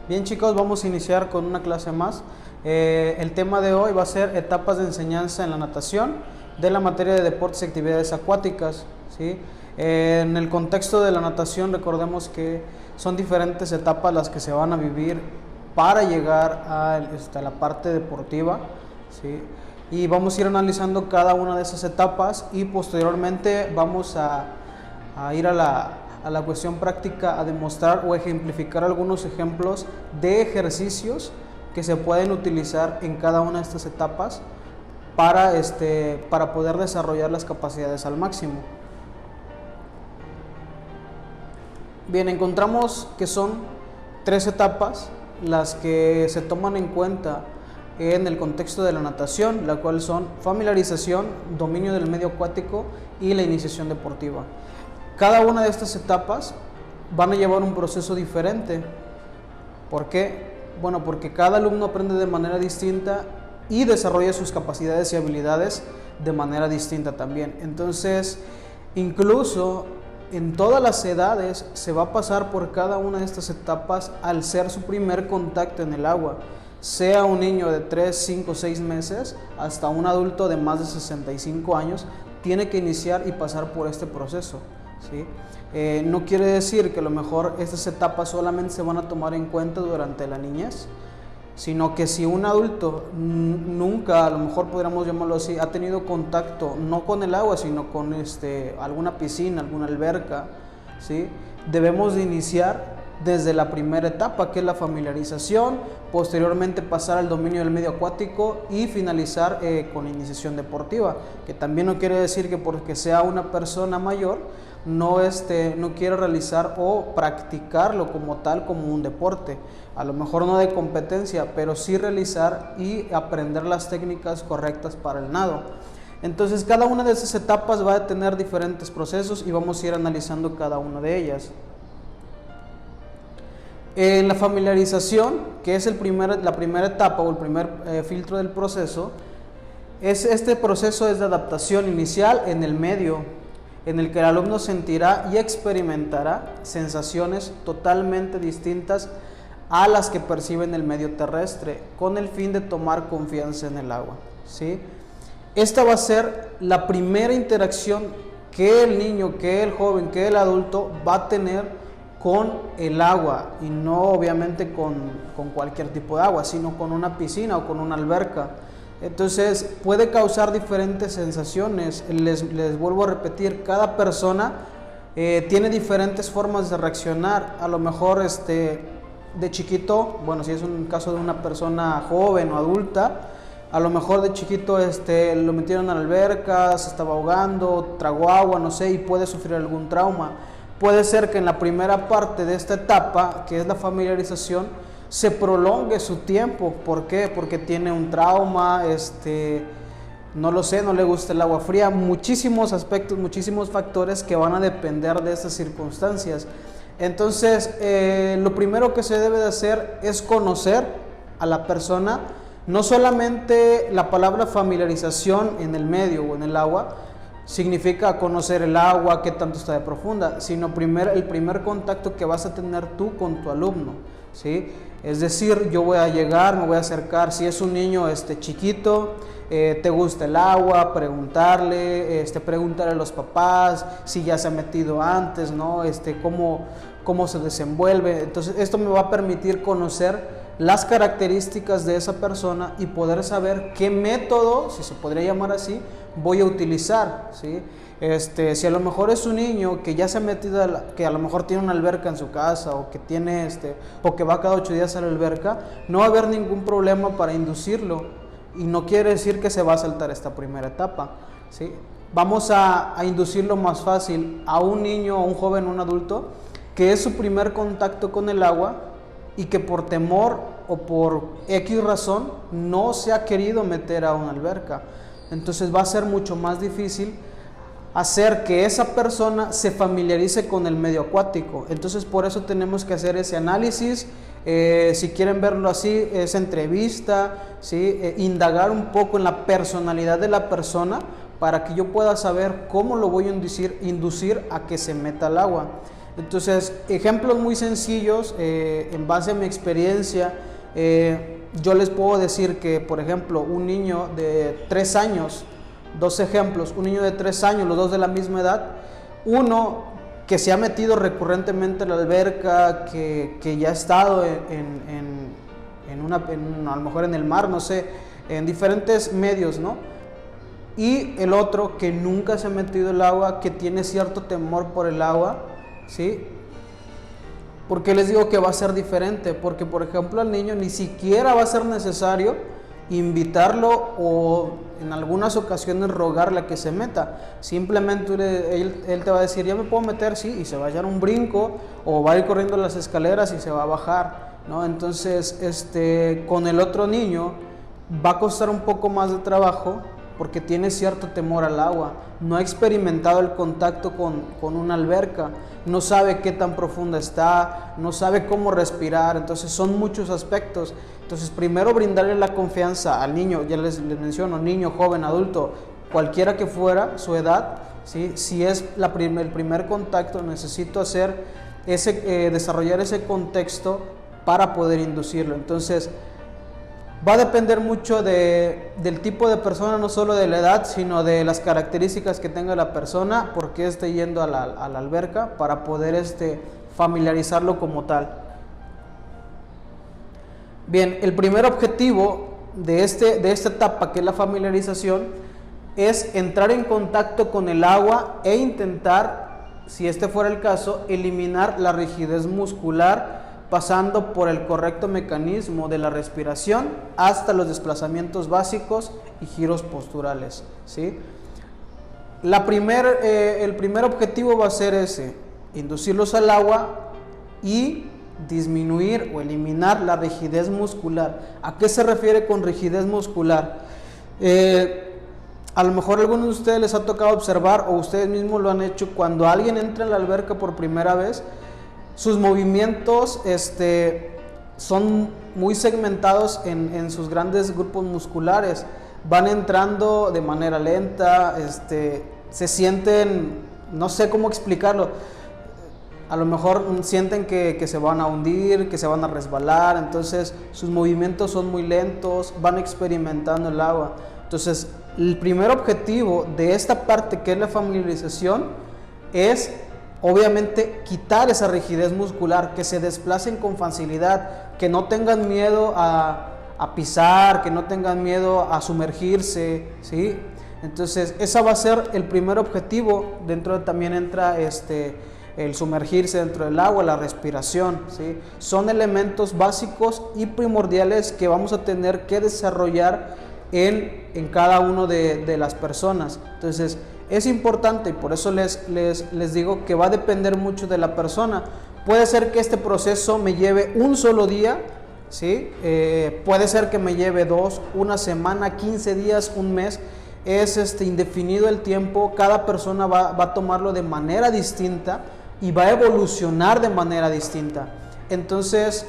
Bien chicos, vamos a iniciar con una clase más. El tema de hoy va a ser etapas de enseñanza en la natación de la materia de deportes y actividades acuáticas, ¿sí? En el contexto de la natación recordemos que son diferentes etapas las que se van a vivir para llegar a la parte deportiva, ¿sí? Y vamos a ir analizando cada una de esas etapas y posteriormente vamos a ir a la cuestión práctica, a demostrar o ejemplificar algunos ejemplos de ejercicios que se pueden utilizar en cada una de estas etapas para poder desarrollar las capacidades al máximo. Bien, encontramos que son 3 etapas las que se toman en cuenta en el contexto de la natación, la cual son familiarización, dominio del medio acuático y la iniciación deportiva. Cada una de estas etapas van a llevar un proceso diferente. ¿Por qué? Bueno, porque cada alumno aprende de manera distinta y desarrolla sus capacidades y habilidades de manera distinta también. Entonces, incluso en todas las edades se va a pasar por cada una de estas etapas al ser su primer contacto en el agua. Sea un niño de 3, 5, 6 meses hasta un adulto de más de 65 años, tiene que iniciar y pasar por este proceso, ¿sí? No quiere decir que a lo mejor estas etapas solamente se van a tomar en cuenta durante la niñez, sino que si un adulto nunca, a lo mejor podríamos llamarlo así, ha tenido contacto no con el agua, sino con alguna piscina, alguna alberca, ¿sí? Debemos de iniciar desde la primera etapa, que es la familiarización, posteriormente pasar al dominio del medio acuático y finalizar con la iniciación deportiva, que también no quiere decir que porque sea una persona mayor no quiere realizar o practicarlo como tal, como un deporte, a lo mejor no de competencia, pero sí realizar y aprender las técnicas correctas para el nado. Entonces cada una de esas etapas va a tener diferentes procesos y vamos a ir analizando cada una de ellas. En la familiarización, que es la primera etapa o el primer filtro del proceso, este proceso es de adaptación inicial en el medio, en el que el alumno sentirá y experimentará sensaciones totalmente distintas a las que percibe en el medio terrestre, con el fin de tomar confianza en el agua, ¿sí? Esta va a ser la primera interacción que el niño, que el joven, que el adulto va a tener con el agua, y no obviamente con cualquier tipo de agua, sino con una piscina o con una alberca. Entonces puede causar diferentes sensaciones. Les vuelvo a repetir, cada persona tiene diferentes formas de reaccionar. A lo mejor de chiquito, bueno, si es un caso de una persona joven o adulta, a lo mejor de chiquito lo metieron a la alberca, se estaba ahogando, tragó agua, no sé, y puede sufrir algún trauma. Puede ser que en la primera parte de esta etapa, que es la familiarización, se prolongue su tiempo. ¿Por qué? Porque tiene un trauma, no lo sé, no le gusta el agua fría, muchísimos aspectos, muchísimos factores que van a depender de estas circunstancias. Entonces, lo primero que se debe de hacer es conocer a la persona, no solamente la palabra familiarización en el medio o en el agua, significa conocer el agua, qué tanto está de profunda, sino el primer contacto que vas a tener tú con tu alumno, ¿sí? Es decir, yo voy a llegar, me voy a acercar, si es un niño chiquito, te gusta el agua, preguntarle a los papás si ya se ha metido antes, ¿no? Cómo se desenvuelve. Entonces esto me va a permitir conocer las características de esa persona y poder saber qué método, si se podría llamar así, voy a utilizar, ¿sí? Si a lo mejor es un niño que ya se ha metido, que a lo mejor tiene una alberca en su casa o que tiene o que va cada 8 días a la alberca, no va a haber ningún problema para inducirlo, y no quiere decir que se va a saltar esta primera etapa, ¿sí? Vamos a inducirlo más fácil a un niño, a un joven, a un adulto, que es su primer contacto con el agua y que por temor o por X razón no se ha querido meter a una alberca. Entonces va a ser mucho más difícil hacer que esa persona se familiarice con el medio acuático. Entonces por eso tenemos que hacer ese análisis, si quieren verlo así, esa entrevista, ¿sí? Indagar un poco en la personalidad de la persona para que yo pueda saber cómo lo voy a inducir a que se meta al agua. Entonces, ejemplos muy sencillos, en base a mi experiencia, yo les puedo decir que, por ejemplo, un niño de 3 años, dos ejemplos, un niño de 3 años, los dos de la misma edad, uno que se ha metido recurrentemente en la alberca, que ya ha estado a lo mejor en el mar, no sé, en diferentes medios, ¿no? Y el otro que nunca se ha metido en el agua, que tiene cierto temor por el agua, ¿sí? ¿Por qué les digo que va a ser diferente? Porque, por ejemplo, al niño ni siquiera va a ser necesario invitarlo o en algunas ocasiones rogarle a que se meta. Simplemente él te va a decir, ya me puedo meter, sí, y se va a echar un brinco o va a ir corriendo las escaleras y se va a bajar, ¿no? Entonces, con el otro niño va a costar un poco más de trabajo porque tiene cierto temor al agua, no ha experimentado el contacto con una alberca, no sabe qué tan profunda está, no sabe cómo respirar, entonces son muchos aspectos. Entonces, primero brindarle la confianza al niño, ya les menciono, niño, joven, adulto, cualquiera que fuera su edad, ¿sí? Si es el primer contacto, necesito desarrollar ese contexto para poder inducirlo. Entonces, va a depender mucho del tipo de persona, no solo de la edad, sino de las características que tenga la persona, por qué esté yendo a la alberca, para poder familiarizarlo como tal. Bien, el primer objetivo de esta etapa, que es la familiarización, es entrar en contacto con el agua e intentar, si fuera el caso, eliminar la rigidez muscular, pasando por el correcto mecanismo de la respiración hasta los desplazamientos básicos y giros posturales, ¿sí? El primer objetivo va a ser inducirlos al agua y disminuir o eliminar la rigidez muscular. ¿A qué se refiere con rigidez muscular? A lo mejor a algunos de ustedes les ha tocado observar, o ustedes mismos lo han hecho, cuando alguien entra en la alberca por primera vez, sus movimientos son muy segmentados en sus grandes grupos musculares. Van entrando de manera lenta, se sienten, no sé cómo explicarlo, a lo mejor sienten que se van a hundir, que se van a resbalar, entonces sus movimientos son muy lentos, van experimentando el agua. Entonces, el primer objetivo de esta parte, que es la familiarización, es obviamente quitar esa rigidez muscular, que se desplacen con facilidad, que no tengan miedo a pisar, que no tengan miedo a sumergirse, ¿sí? Entonces, ese va a ser el primer objetivo. También entra el sumergirse dentro del agua, la respiración, ¿sí? Son elementos básicos y primordiales que vamos a tener que desarrollar en cada uno de las personas. Entonces, es importante, y por eso les digo que va a depender mucho de la persona. Puede ser que este proceso me lleve un solo día, ¿sí? Puede ser que me lleve 2, una semana, 15 días, un mes. Es indefinido el tiempo. Cada persona va a tomarlo de manera distinta y va a evolucionar de manera distinta. Entonces,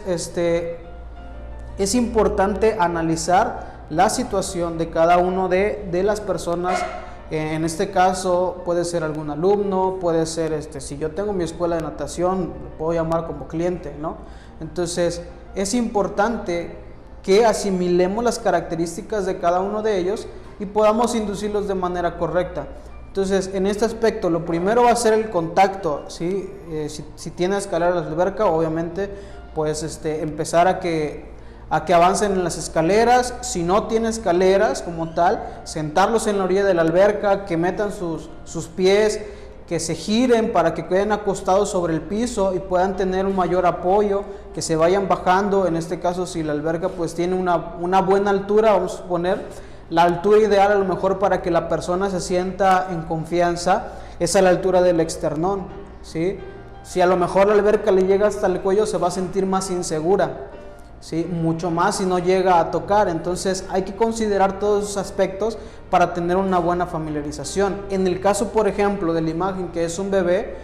es importante analizar la situación de cada uno de las personas. En este caso puede ser algún alumno, puede ser, si yo tengo mi escuela de natación, lo puedo llamar como cliente, ¿no? Entonces, es importante que asimilemos las características de cada uno de ellos y podamos inducirlos de manera correcta. Entonces, en este aspecto, lo primero va a ser el contacto, ¿sí? Si tiene escalera a la alberca, obviamente, pues empezar a que avancen en las escaleras. Si no tiene escaleras como tal, sentarlos en la orilla de la alberca, que metan sus pies, que se giren para que queden acostados sobre el piso y puedan tener un mayor apoyo, que se vayan bajando. En este caso, si la alberca pues tiene una buena altura, vamos a suponer, la altura ideal a lo mejor para que la persona se sienta en confianza es a la altura del esternón, ¿sí? Si a lo mejor la alberca le llega hasta el cuello, se va a sentir más insegura, ¿sí? Mucho más si no llega a tocar. Entonces hay que considerar todos esos aspectos para tener una buena familiarización. En el caso, por ejemplo, de la imagen que es un bebé,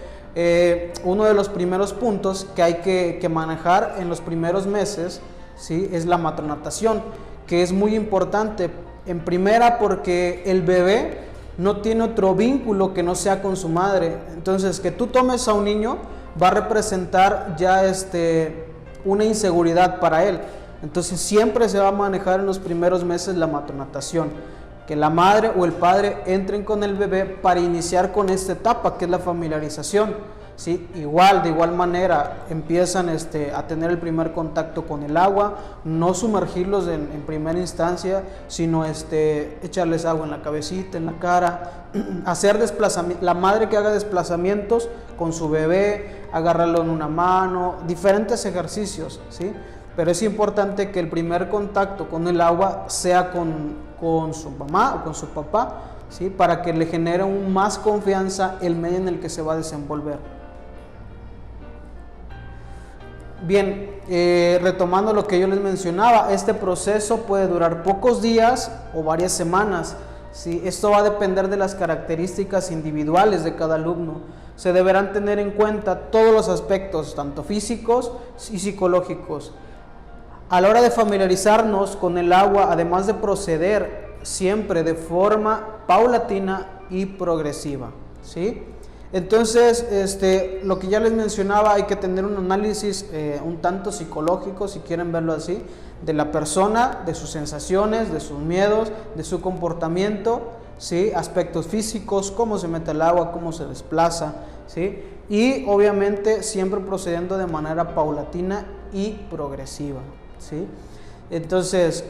uno de los primeros puntos que hay que manejar en los primeros meses, ¿sí? Es la matronatación, que es muy importante. En primera, porque el bebé no tiene otro vínculo que no sea con su madre. Entonces, que tú tomes a un niño, va a representar ya una inseguridad para él. Entonces siempre se va a manejar en los primeros meses la matronatación, que la madre o el padre entren con el bebé para iniciar con esta etapa que es la familiarización, ¿sí? De igual manera empiezan a tener el primer contacto con el agua, no sumergirlos en primera instancia, sino echarles agua en la cabecita, en la cara, hacer desplazamientos, la madre que haga desplazamientos con su bebé, agarrarlo en una mano, diferentes ejercicios, ¿sí? Pero es importante que el primer contacto con el agua sea con su mamá o con su papá, ¿sí? Para que le genere aún más confianza el medio en el que se va a desenvolver. Bien, retomando lo que yo les mencionaba, este proceso puede durar pocos días o varias semanas, ¿sí? Esto va a depender de las características individuales de cada alumno. Se deberán tener en cuenta todos los aspectos, tanto físicos y psicológicos. A la hora de familiarizarnos con el agua, además de proceder siempre de forma paulatina y progresiva, ¿sí? Entonces, lo que ya les mencionaba, hay que tener un análisis un tanto psicológico, si quieren verlo así, de la persona, de sus sensaciones, de sus miedos, de su comportamiento, ¿sí? Aspectos físicos, cómo se mete el agua, cómo se desplaza, ¿sí? Y obviamente siempre procediendo de manera paulatina y progresiva, ¿sí? Entonces,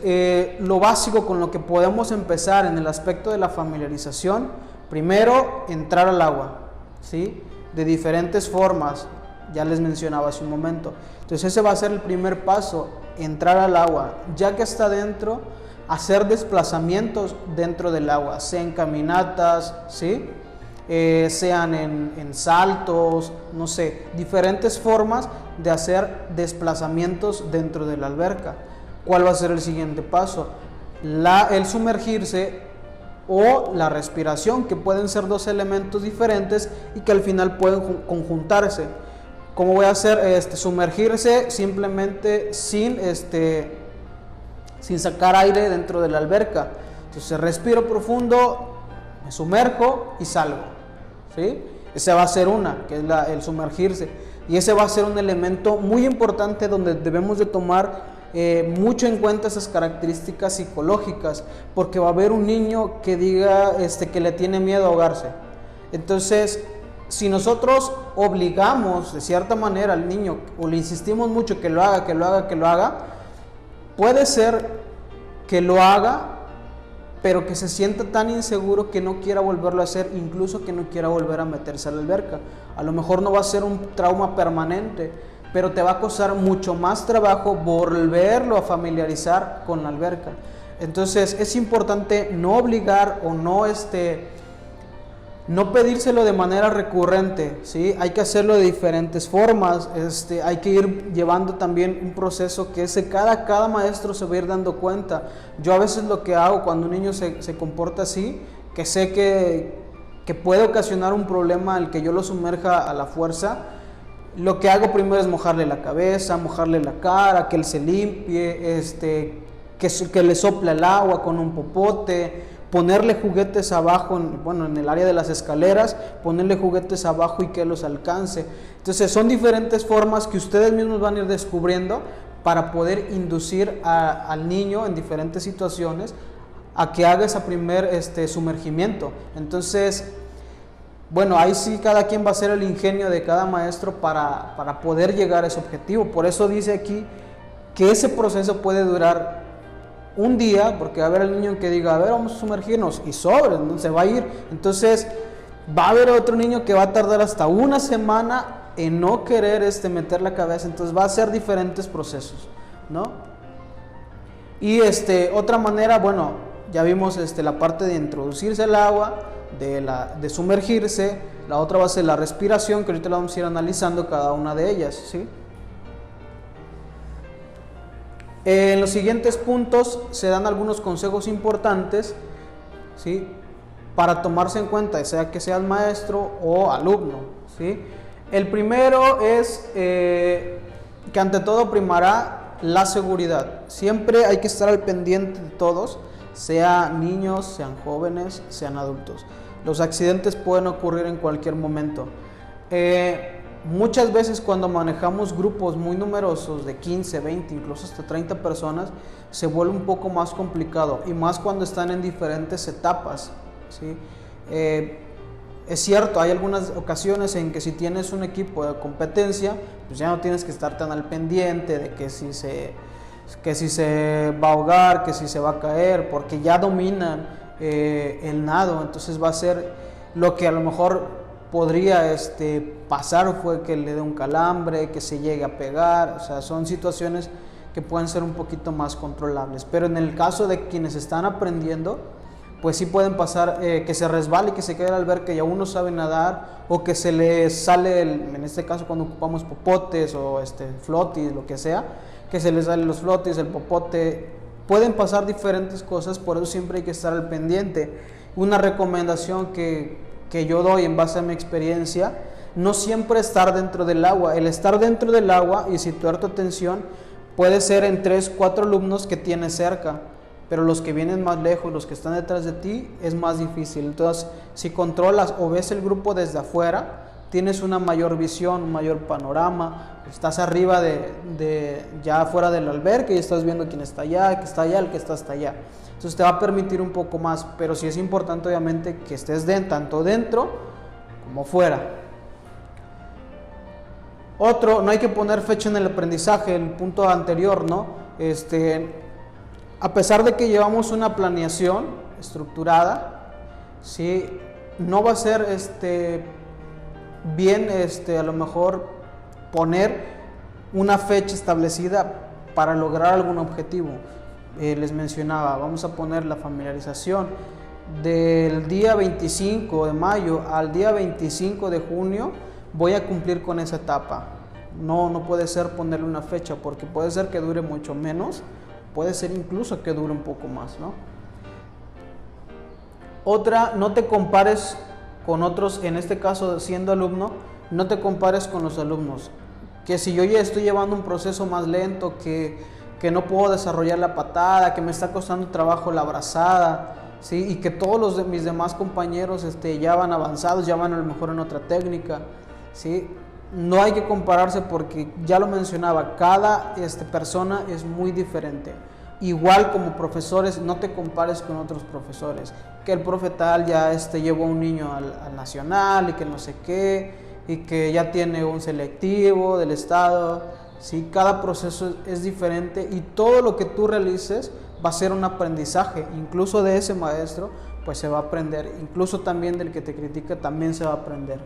lo básico con lo que podemos empezar en el aspecto de la familiarización, primero, entrar al agua, ¿sí? De diferentes formas, ya les mencionaba hace un momento. Entonces ese va a ser el primer paso, entrar al agua. Ya que está dentro, hacer desplazamientos dentro del agua, sean caminatas, ¿sí? Sean en saltos, no sé, diferentes formas de hacer desplazamientos dentro de la alberca. ¿Cuál va a ser el siguiente paso? El sumergirse o la respiración, que pueden ser dos elementos diferentes y que al final pueden conjuntarse. ¿Cómo voy a hacer? Sumergirse simplemente sin sacar aire dentro de la alberca. Entonces respiro profundo, me sumerjo y salgo, ¿sí? Ese va a ser que es el sumergirse, y ese va a ser un elemento muy importante donde debemos de tomar mucho en cuenta esas características psicológicas, porque va a haber un niño que diga que le tiene miedo a ahogarse. Entonces, si nosotros obligamos de cierta manera al niño o le insistimos mucho que lo haga, puede ser que lo haga, pero que se sienta tan inseguro que no quiera volverlo a hacer, incluso que no quiera volver a meterse a la alberca. A lo mejor no va a ser un trauma permanente, pero te va a costar mucho más trabajo volverlo a familiarizar con la alberca. Entonces es importante no obligar o no pedírselo de manera recurrente, ¿sí? Hay que hacerlo de diferentes formas. Hay que ir llevando también un proceso que cada maestro se va a ir dando cuenta. Yo a veces lo que hago cuando un niño se comporta así, que sé que puede ocasionar un problema al que yo lo sumerja a la fuerza, lo que hago primero es mojarle la cabeza, mojarle la cara, que él se limpie, que le sople el agua con un popote, ponerle juguetes abajo, en el área de las escaleras, ponerle juguetes abajo y que los alcance. Entonces son diferentes formas que ustedes mismos van a ir descubriendo para poder inducir al niño en diferentes situaciones a que haga ese primer sumergimiento. Entonces, ahí sí cada quien va a ser el ingenio de cada maestro para poder llegar a ese objetivo. Por eso dice aquí que ese proceso puede durar un día, porque va a haber el niño que diga, a ver, vamos a sumergirnos, y ¿no? Se va a ir. Entonces va a haber otro niño que va a tardar hasta una semana en no querer meter la cabeza. Entonces va a ser diferentes procesos, ¿no? Y otra manera, ya vimos la parte de introducirse al agua, de sumergirse. La otra va a ser la respiración, que ahorita la vamos a ir analizando cada una de ellas, ¿sí? En los siguientes puntos se dan algunos consejos importantes, ¿sí? Para tomarse en cuenta, sea que seas maestro o alumno, ¿sí? El primero es que ante todo primará la seguridad. Siempre hay que estar al pendiente de todos, sean niños, sean jóvenes, sean adultos. Los accidentes pueden ocurrir en cualquier momento. muchas veces cuando manejamos grupos muy numerosos de 15, 20, incluso hasta 30 personas, se vuelve un poco más complicado, y más cuando están en diferentes etapas, ¿sí? Es cierto, hay algunas ocasiones en que si tienes un equipo de competencia, pues ya no tienes que estar tan al pendiente de que si se va a ahogar, que si se va a caer, porque ya dominan el nado. Entonces va a ser lo que a lo mejor podría pasar, fue que le dé un calambre, que se llegue a pegar. O sea, son situaciones que pueden ser un poquito más controlables, pero en el caso de quienes están aprendiendo, pues sí pueden pasar que se resbale y que se quede al alberca y aún no sabe nadar, o que se le sale, en este caso cuando ocupamos popotes o flotis, lo que sea, que se les salen los flotis, el popote. Pueden pasar diferentes cosas, por eso siempre hay que estar al pendiente. Una recomendación que yo doy en base a mi experiencia: no siempre estar dentro del agua. El estar dentro del agua y situar tu atención puede ser en 3, 4 alumnos que tienes cerca, pero los que vienen más lejos, los que están detrás de ti, es más difícil. Entonces, si controlas o ves el grupo desde afuera, tienes una mayor visión, un mayor panorama. Estás arriba ya afuera del albergue y estás viendo quién está allá, el que está allá, el que está hasta allá. Entonces te va a permitir un poco más, pero sí es importante obviamente que estés tanto dentro como fuera. Otro, no hay que poner fecha en el aprendizaje, el punto anterior, ¿no? A pesar de que llevamos una planeación estructurada, ¿sí? No va a ser bien a lo mejor poner una fecha establecida para lograr algún objetivo. Les mencionaba, vamos a poner la familiarización del día 25 de mayo al día 25 de junio, voy a cumplir con esa etapa. No puede ser ponerle una fecha, porque puede ser que dure mucho menos, puede ser incluso que dure un poco más, ¿no? Otra, no te compares con otros, en este caso siendo alumno, no te compares con los alumnos. Que si yo ya estoy llevando un proceso más lento, que no puedo desarrollar la patada, que me está costando trabajo la brazada, ¿sí? Y que todos mis demás compañeros ya van avanzados, ya van a lo mejor en otra técnica, ¿sí? No hay que compararse, porque ya lo mencionaba, cada persona es muy diferente. Igual como profesores, no te compares con otros profesores, que el profe tal ya llevó a un niño al nacional y que no sé qué, y que ya tiene un selectivo del estado. ¿Sí? Cada proceso es diferente, y todo lo que tú realices va a ser un aprendizaje. Incluso de ese maestro pues se va a aprender, incluso también del que te critica también se va a aprender.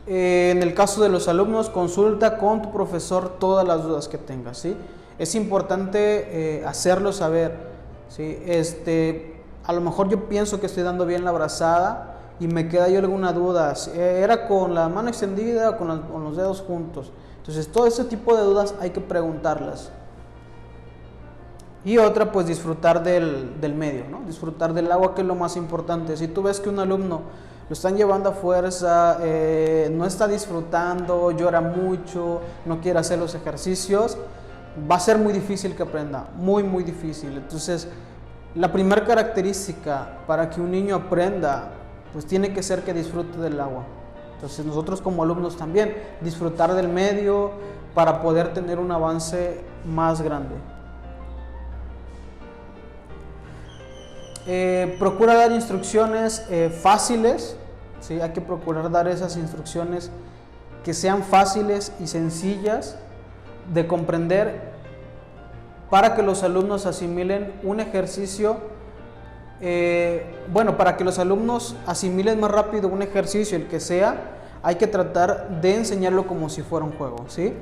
En el caso de los alumnos, consulta con tu profesor todas las dudas que tengas, ¿sí? Es importante hacerlo saber, ¿sí? A lo mejor yo pienso que estoy dando bien la brazada y me queda yo alguna duda, ¿era con la mano extendida o con los dedos juntos? Entonces todo ese tipo de dudas hay que preguntarlas. Y otra, pues disfrutar del medio, ¿no? Disfrutar del agua, que es lo más importante. Si tú ves que un alumno lo están llevando a fuerza, no está disfrutando, llora mucho, no quiere hacer los ejercicios, va a ser muy difícil que aprenda, muy muy difícil. Entonces la primera característica para que un niño aprenda, pues tiene que ser que disfrute del agua. Entonces nosotros como alumnos también, disfrutar del medio para poder tener un avance más grande. Procura dar instrucciones fáciles, ¿sí? Hay que procurar dar esas instrucciones que sean fáciles y sencillas de comprender, para que los alumnos asimilen un ejercicio, para que los alumnos asimilen más rápido un ejercicio, el que sea, hay que tratar de enseñarlo como si fuera un juego, ¿sí?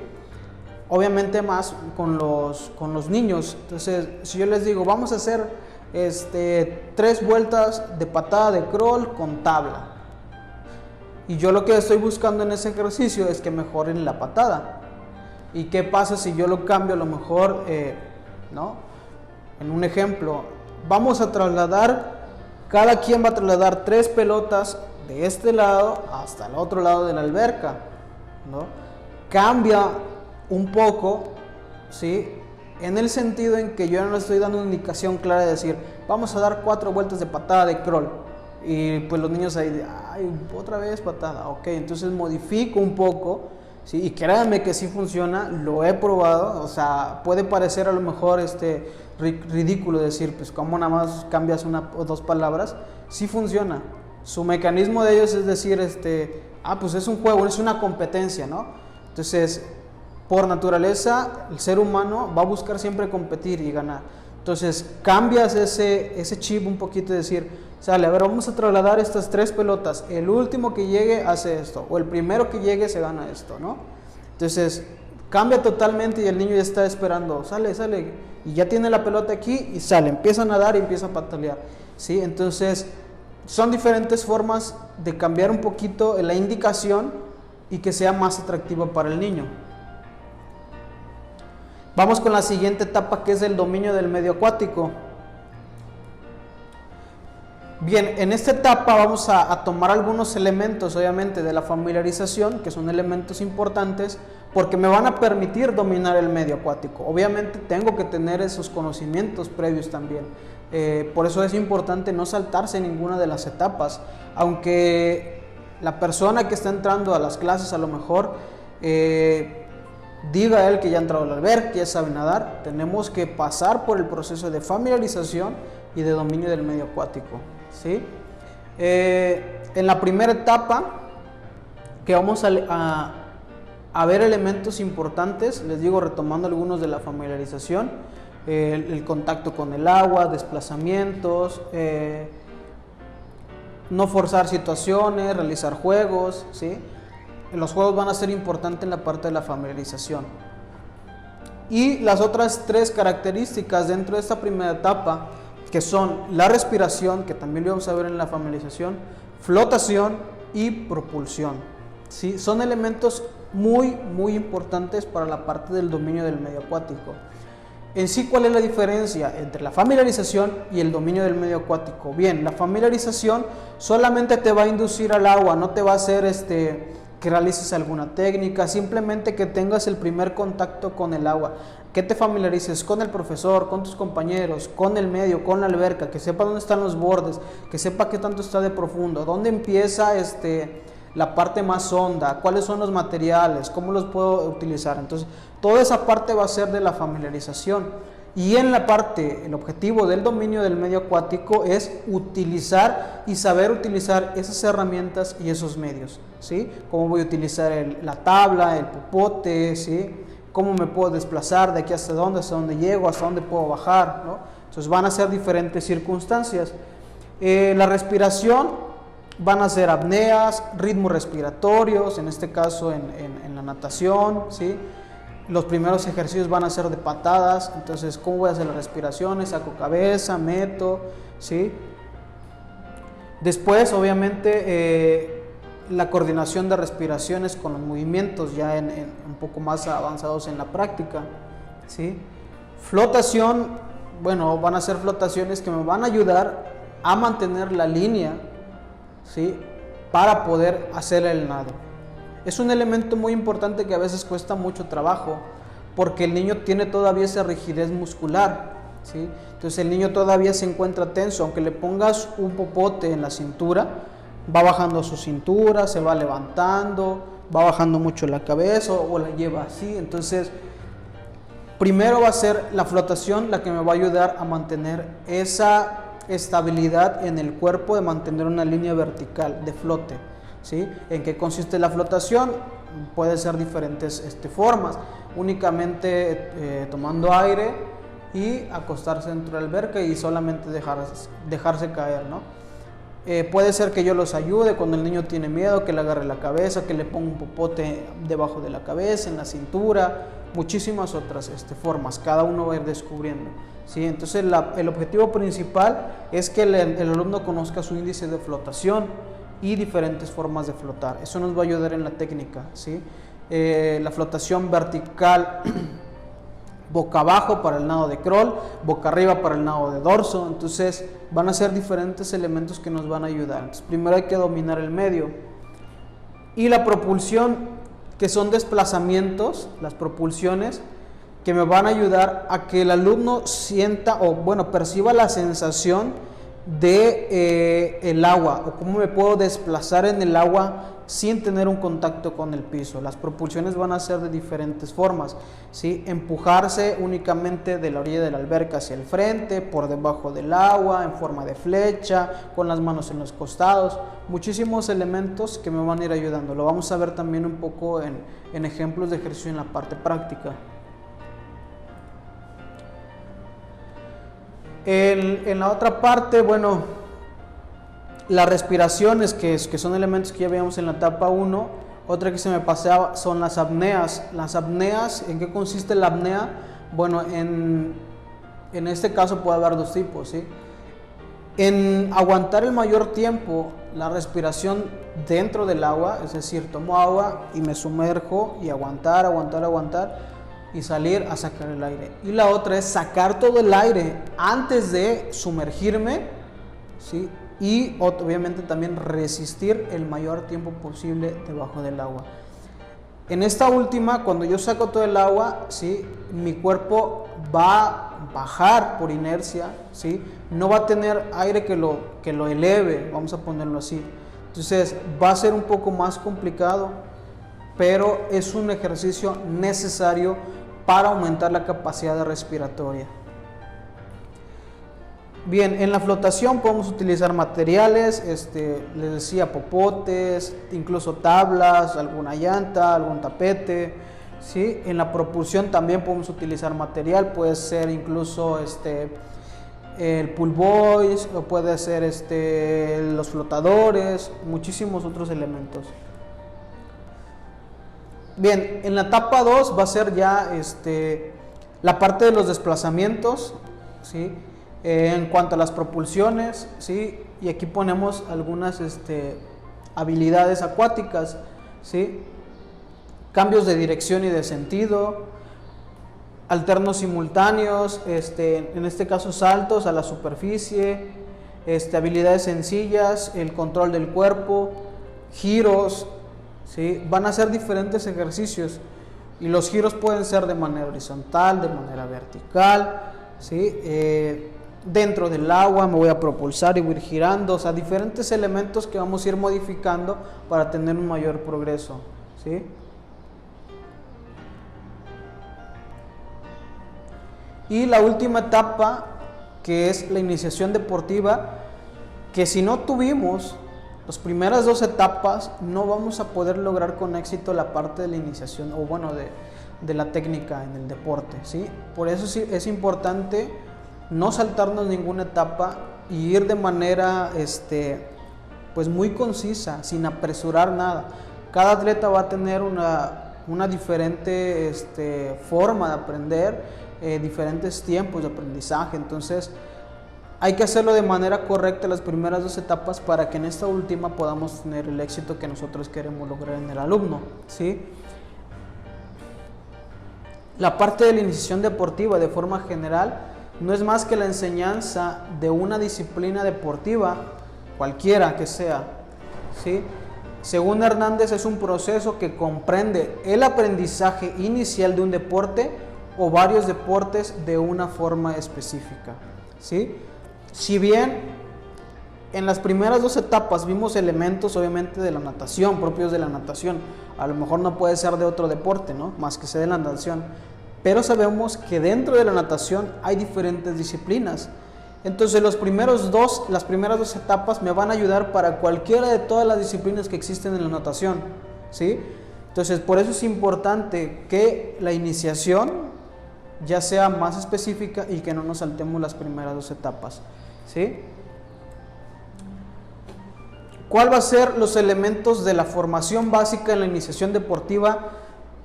Obviamente más con los niños. Entonces, si yo les digo, vamos a hacer 3 vueltas de patada de crawl con tabla, y yo lo que estoy buscando en ese ejercicio es que mejoren la patada. ¿Y qué pasa si yo lo cambio? A lo mejor, ¿no? En un ejemplo, vamos a trasladar, cada quien va a trasladar 3 pelotas de este lado hasta el otro lado de la alberca, ¿no? Cambia un poco, ¿sí? En el sentido en que yo no le estoy dando una indicación clara de decir, vamos a dar 4 vueltas de patada de crawl. Y pues los niños ahí, ay, otra vez patada, ok, entonces modifico un poco, ¿sí? Y créanme que sí funciona, lo he probado, o sea, puede parecer a lo mejor ridículo decir, pues cómo nada más cambias una o dos palabras, sí funciona. Su mecanismo de ellos es decir, pues es un juego, es una competencia, ¿no? Entonces, por naturaleza, el ser humano va a buscar siempre competir y ganar. Entonces, cambias ese chip un poquito y decir, sale, a ver, vamos a trasladar estas 3 pelotas, el último que llegue hace esto, o el primero que llegue se gana esto, ¿no? Entonces, cambia totalmente y el niño ya está esperando, sale, y ya tiene la pelota aquí y sale, empieza a nadar y empieza a patalear, ¿sí? Entonces, son diferentes formas de cambiar un poquito la indicación y que sea más atractiva para el niño. Vamos con la siguiente etapa, que es el dominio del medio acuático. Bien, en esta etapa vamos a tomar algunos elementos, obviamente, de la familiarización, que son elementos importantes, porque me van a permitir dominar el medio acuático. Obviamente tengo que tener esos conocimientos previos también. Por eso es importante no saltarse ninguna de las etapas, aunque la persona que está entrando a las clases a lo mejor diga él que ya ha entrado al albergue, que ya sabe nadar, tenemos que pasar por el proceso de familiarización y de dominio del medio acuático, ¿sí? En la primera etapa, que vamos a ver elementos importantes, les digo, retomando algunos de la familiarización, el contacto con el agua, desplazamientos, no forzar situaciones, realizar juegos, ¿sí? Los juegos van a ser importantes en la parte de la familiarización. Y las otras 3 características dentro de esta primera etapa, que son la respiración, que también lo vamos a ver en la familiarización, flotación y propulsión, ¿sí? Son elementos muy importantes para la parte del dominio del medio acuático. En sí, ¿cuál es la diferencia entre la familiarización y el dominio del medio acuático? Bien, la familiarización solamente te va a inducir al agua, no te va a hacer que realices alguna técnica, simplemente que tengas el primer contacto con el agua, que te familiarices con el profesor, con tus compañeros, con el medio, con la alberca, que sepa dónde están los bordes, que sepa qué tanto está de profundo, dónde empieza la parte más honda, cuáles son los materiales, cómo los puedo utilizar. Entonces, toda esa parte va a ser de la familiarización. Y en la parte, el objetivo del dominio del medio acuático es utilizar y saber utilizar esas herramientas y esos medios, ¿sí? Cómo voy a utilizar la tabla, el popote, ¿sí? Cómo me puedo desplazar de aquí hasta dónde llego, hasta dónde puedo bajar, ¿no? Entonces van a ser diferentes circunstancias. La respiración van a ser apneas, ritmos respiratorios, en este caso en la natación, ¿sí? Los primeros ejercicios van a ser de patadas, entonces ¿cómo voy a hacer las respiraciones? Saco cabeza, meto, ¿sí? Después, obviamente, la coordinación de respiraciones con los movimientos, ya un poco más avanzados en la práctica, ¿sí? Flotación, bueno, van a ser flotaciones que me van a ayudar a mantener la línea, ¿sí? Para poder hacer el nado. Es un elemento muy importante que a veces cuesta mucho trabajo, porque el niño tiene todavía esa rigidez muscular, ¿sí? Entonces el niño todavía se encuentra tenso, aunque le pongas un popote en la cintura, va bajando su cintura, se va levantando, va bajando mucho la cabeza o la lleva así. Entonces, primero va a ser la flotación la que me va a ayudar a mantener esa estabilidad en el cuerpo, de mantener una línea vertical de flote, ¿sí? ¿En qué consiste la flotación? Puede ser diferentes formas, únicamente tomando aire y acostarse dentro de la alberca y solamente dejarse caer, ¿no? Puede ser que yo los ayude cuando el niño tiene miedo, que le agarre la cabeza, que le ponga un popote debajo de la cabeza, en la cintura, muchísimas otras formas, cada uno va a ir descubriendo, ¿sí? Entonces el objetivo principal es que el alumno conozca su índice de flotación y diferentes formas de flotar. Eso nos va a ayudar en la técnica, ¿sí? La flotación vertical boca abajo para el nado de crawl, boca arriba para el nado de dorso. Entonces van a ser diferentes elementos que nos van a ayudar. Entonces, primero hay que dominar el medio. Y la propulsión, que son desplazamientos, las propulsiones, que me van a ayudar a que el alumno sienta, o bueno, perciba la sensación de el agua, o cómo me puedo desplazar en el agua sin tener un contacto con el piso. Las propulsiones van a ser de diferentes formas, ¿sí? Empujarse únicamente de la orilla de la alberca hacia el frente, por debajo del agua, en forma de flecha, con las manos en los costados, muchísimos elementos que me van a ir ayudando. Lo vamos a ver también un poco en ejemplos de ejercicio en la parte práctica. En la otra parte, bueno, las respiraciones, que son elementos que ya veíamos en la etapa 1. Otra que se me pasaba son las apneas. Las apneas, ¿en qué consiste la apnea? Bueno, en este caso puede haber dos tipos, ¿sí? En aguantar el mayor tiempo la respiración dentro del agua, es decir, tomo agua y me sumerjo y aguantar y salir a sacar el aire. Y la otra es sacar todo el aire antes de sumergirme, ¿sí? Y obviamente también resistir el mayor tiempo posible debajo del agua. En esta última, cuando yo saco todo el agua, ¿sí? Mi cuerpo va a bajar por inercia, ¿sí? No va a tener aire que lo eleve, vamos a ponerlo así. Entonces va a ser un poco más complicado, pero es un ejercicio necesario para aumentar la capacidad respiratoria. Bien, en la flotación podemos utilizar materiales, les decía, popotes, incluso tablas, alguna llanta, algún tapete, ¿sí? En la propulsión también podemos utilizar material, puede ser incluso el pull buoys, o puede ser los flotadores, muchísimos otros elementos. Bien, en la etapa 2 va a ser ya la parte de los desplazamientos, ¿sí? En cuanto a las propulsiones, ¿sí? Y aquí ponemos algunas habilidades acuáticas, ¿sí? Cambios de dirección y de sentido, alternos simultáneos, en este caso saltos a la superficie, habilidades sencillas, el control del cuerpo, giros, ¿sí? Van a ser diferentes ejercicios y los giros pueden ser de manera horizontal, de manera vertical, ¿sí? Dentro del agua me voy a propulsar y voy a ir girando, o sea, diferentes elementos que vamos a ir modificando para tener un mayor progreso, ¿sí? Y la última etapa, que es la iniciación deportiva, que si no tuvimos las primeras 2 etapas, no vamos a poder lograr con éxito la parte de la iniciación, o bueno, de la técnica en el deporte, ¿sí? Por eso sí es importante no saltarnos ninguna etapa y ir de manera pues muy concisa, sin apresurar nada. Cada atleta va a tener una diferente forma de aprender, diferentes tiempos de aprendizaje, entonces hay que hacerlo de manera correcta las primeras 2 etapas para que en esta última podamos tener el éxito que nosotros queremos lograr en el alumno, ¿sí? La parte de la iniciación deportiva de forma general no es más que la enseñanza de una disciplina deportiva, cualquiera que sea, ¿sí? Según Hernández, es un proceso que comprende el aprendizaje inicial de un deporte o varios deportes de una forma específica, ¿sí? Si bien en las primeras 2 etapas vimos elementos obviamente de la natación, propios de la natación, a lo mejor no puede ser de otro deporte, ¿no? Más que sea de la natación, pero sabemos que dentro de la natación hay diferentes disciplinas. Entonces las primeras 2 etapas me van a ayudar para cualquiera de todas las disciplinas que existen en la natación, ¿sí? Entonces por eso es importante que la iniciación ya sea más específica y que no nos saltemos las primeras 2 etapas, ¿sí? ¿Cuál va a ser los elementos de la formación básica en la iniciación deportiva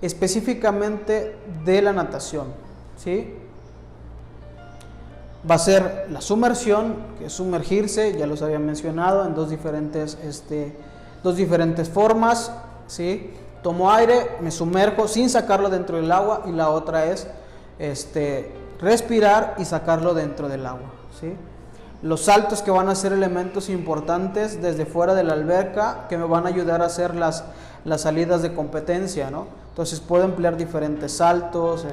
específicamente de la natación? ¿Sí? Va a ser la sumersión, que es sumergirse, ya los había mencionado, en dos diferentes formas, ¿sí? Tomo aire, me sumerjo sin sacarlo dentro del agua, y la otra es respirar y sacarlo dentro del agua, ¿sí? Los saltos, que van a ser elementos importantes desde fuera de la alberca, que me van a ayudar a hacer las salidas de competencia, ¿no? Entonces puedo emplear diferentes saltos,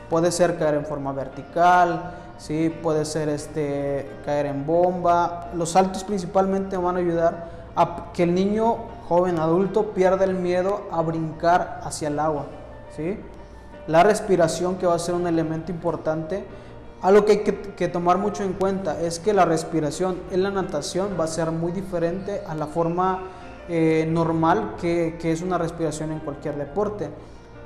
puede ser caer en forma vertical, ¿sí? Puede ser caer en bomba. Los saltos principalmente van a ayudar a que el niño, joven, adulto, pierda el miedo a brincar hacia el agua, ¿sí? La respiración, que va a ser un elemento importante. Algo que hay que tomar mucho en cuenta es que la respiración en la natación va a ser muy diferente a la forma normal que es una respiración en cualquier deporte.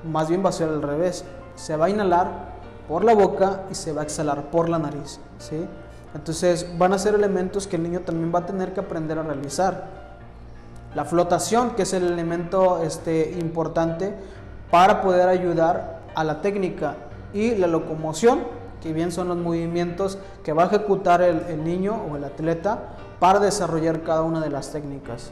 Más bien va a ser al revés. Se va a inhalar por la boca y se va a exhalar por la nariz, ¿sí? Entonces van a ser elementos que el niño también va a tener que aprender a realizar. La flotación, que es el elemento importante para poder ayudar a la técnica, y la locomoción, que bien son los movimientos que va a ejecutar el niño o el atleta para desarrollar cada una de las técnicas.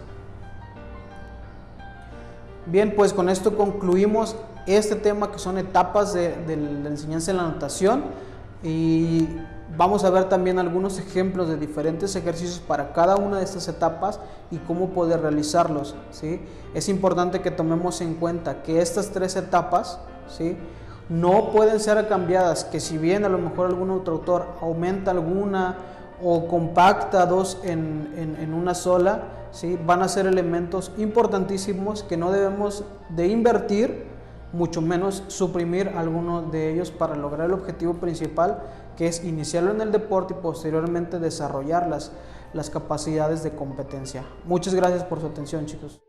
Bien, pues con esto concluimos este tema, que son etapas de la enseñanza de la natación, y vamos a ver también algunos ejemplos de diferentes ejercicios para cada una de estas etapas y cómo poder realizarlos, ¿sí? Es importante que tomemos en cuenta que estas 3 etapas, ¿sí?, no pueden ser cambiadas, que si bien a lo mejor algún otro autor aumenta alguna o compacta 2 en una sola, ¿sí?, van a ser elementos importantísimos que no debemos de invertir, mucho menos suprimir alguno de ellos, para lograr el objetivo principal, que es iniciarlo en el deporte y posteriormente desarrollar las capacidades de competencia. Muchas gracias por su atención, chicos.